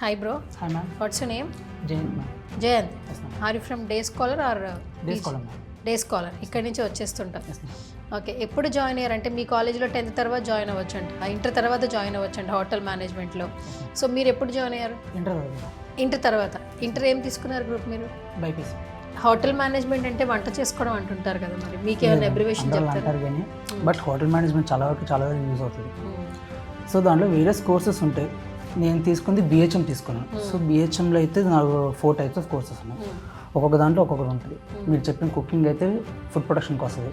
Hi bro. Hi ma'am. What's your name? Jayant ma'am. Jayant. Yes ma'am. Are you from day scholar or Day scholar ma'am. Day scholar ఇక్కడి నుంచి వచ్చేస్తుంటాం. Yes ma'am. Okay, ఎప్పుడు join అయ్యారంటే మీ కాలేజ్లో 10th తర్వాత join అవ్వచ్చు అంట, inter తర్వాత join అవ్వచ్చు అంట హోటల్ మేనేజ్మెంట్లో. సో మీరు ఎప్పుడు జాయిన్ అయ్యారు? ఇంటర్ తర్వాత. ఇంటర్ ఏం తీసుకున్నారు గ్రూప్ మీరు? బైపీసీ. హోటల్ మేనేజ్మెంట్ అంటే వంట చేసుకోవడం అంటుంటారు కదా, మరి మీకు ఏమైనా అబ్రివేషన్ చెప్తారు? అంటారు కానీ బట్ హోటల్ మేనేజ్మెంట్ చాలా వరకు యూజ్ అవుతుంది. సో దాంట్లో వేరియస్ కోర్సెస్ ఉంటాయి. నేను తీసుకుంది బిహెచ్ఎం తీసుకున్నాను. సో బిహెచ్ఎంలో అయితే నాకు 4 టైప్స్ ఆఫ్ కోర్సెస్ ఉన్నాయి. ఒక్కొక్క దాంట్లో ఒక్కొక్కటి ఉంటుంది. మీరు చెప్పిన కుకింగ్ అయితే ఫుడ్ ప్రొడక్షన్కి వస్తుంది,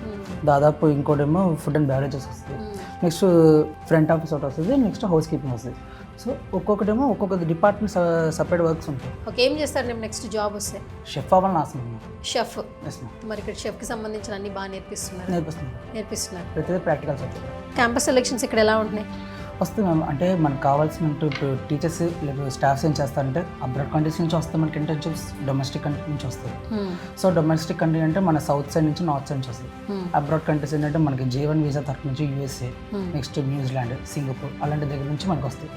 దాదాపు ఇంకోటేమో ఫుడ్ అండ్ బ్యారేజెస్ వస్తుంది, నెక్స్ట్ ఫ్రంట్ ఆఫీస్ ఒకటి వస్తుంది, నెక్స్ట్ హౌస్ కీపింగ్ వస్తుంది. సో ఒక్కొక్కటేమో ఒక్కొక్క డిపార్ట్మెంట్ సపరేట్ వర్క్స్ ఉంటాయి. ఓకే, ఏం చేస్తారు నేను నెక్స్ట్ జాబ్ వస్తే? షెఫ్ అవ్వాలని ఆశ ఉంది. షెఫ్? Yes ma'am. మరి ఇక్కడ షెఫ్కి సంబంధించిన అన్ని బాగా నేర్పిస్తున్నారు. ప్రతిదీ ప్రాక్టికల్ సబ్జెక్ట్. క్యాంపస్ సెలెక్షన్స్ ఇక్కడ ఎలా ఉంటున్నాయి? వస్తుంది మ్యామ్. అంటే మనకు కావాల్సిన టీచర్స్ లేదా స్టాఫ్స్ ఏం చేస్తారంటే అబ్రాడ్ కంట్రీస్ నుంచి వస్తాయి, మనకి ఇంటర్న్షిప్స్ డొమెస్టిక్ కంట్రీ నుంచి వస్తాయి. సో డొమెస్టిక్ కంట్రీ అంటే మన సౌత్ సైడ్ నుంచి నార్త్ సైడ్ నుంచి వస్తుంది. అబ్రాడ్ కంట్రీస్ ఏంటంటే మనకి J1 వీసా తరఫు నుంచి USA, నెక్స్ట్ న్యూజిలాండ్, సింగపూర్ అలాంటి దగ్గర నుంచి మనకు వస్తాయి.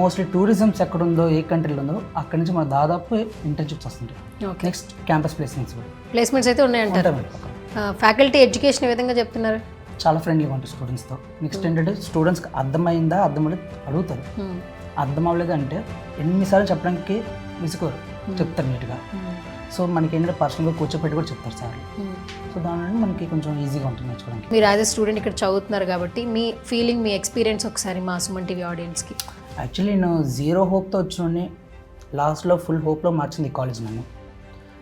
మోస్ట్లీ టూరిజమ్స్ ఎక్కడ ఉందో, ఏ కంట్రీలో ఉందో అక్కడి నుంచి మనకు దాదాపు ఇంటర్న్షిప్స్ వస్తుంటాయి. నెక్స్ట్ క్యాంపస్ ప్లేస్మెంట్స్ కూడా. ప్లేస్మెంట్స్ అయితే ఉన్నాయంటారు. ఫ్యాకల్టీ ఎడ్యుకేషన్ ఏ విధంగా చెప్తున్నారు? చాలా ఫ్రెండ్లీగా ఉంటుంది స్టూడెంట్స్తో. నెక్స్ట్ ఏంటంటే స్టూడెంట్స్కి అర్థమైందా అర్థమవుతుంది అడుగుతారు. అర్థం అవ్వలేదు అంటే ఎన్నిసార్లు చెప్పడానికి విసుకోరు, చెప్తారు నీట్గా. సో మనకి ఏంటంటే పర్సనల్గా కూర్చోపెట్టి కూడా చెప్తారు సార్. సో దానివల్ల మనకి కొంచెం ఈజీగా ఉంటుంది నేర్చుకోవడానికి. మీరు యాజ్ ఎ స్టూడెంట్ ఇక్కడ చదువుతున్నారు కాబట్టి మీ ఫీలింగ్, మీ ఎక్స్పీరియన్స్ ఒకసారి మా సుమన్ టీవీ ఆడియన్స్కి. యాక్చువల్లీ నేను 0 హోప్తో వచ్చినోని లాస్ట్లో ఫుల్ హోప్లో మార్చింది ఈ కాలేజ్ నన్ను.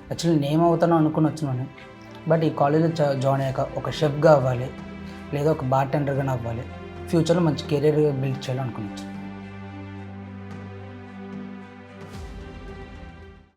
యాక్చువల్లీ నేమ్ అవుతానో అనుకుని వచ్చినాను, బట్ ఈ కాలేజ్లో జాయిన్ అయ్యాక ఒక షెఫ్గా అవ్వాలి, లేదా ఒక బార్ టెండర్గా అవ్వాలి, ఫ్యూచర్లో మంచి కెరీర్ బిల్డ్ చేయాలనుకున్నాను.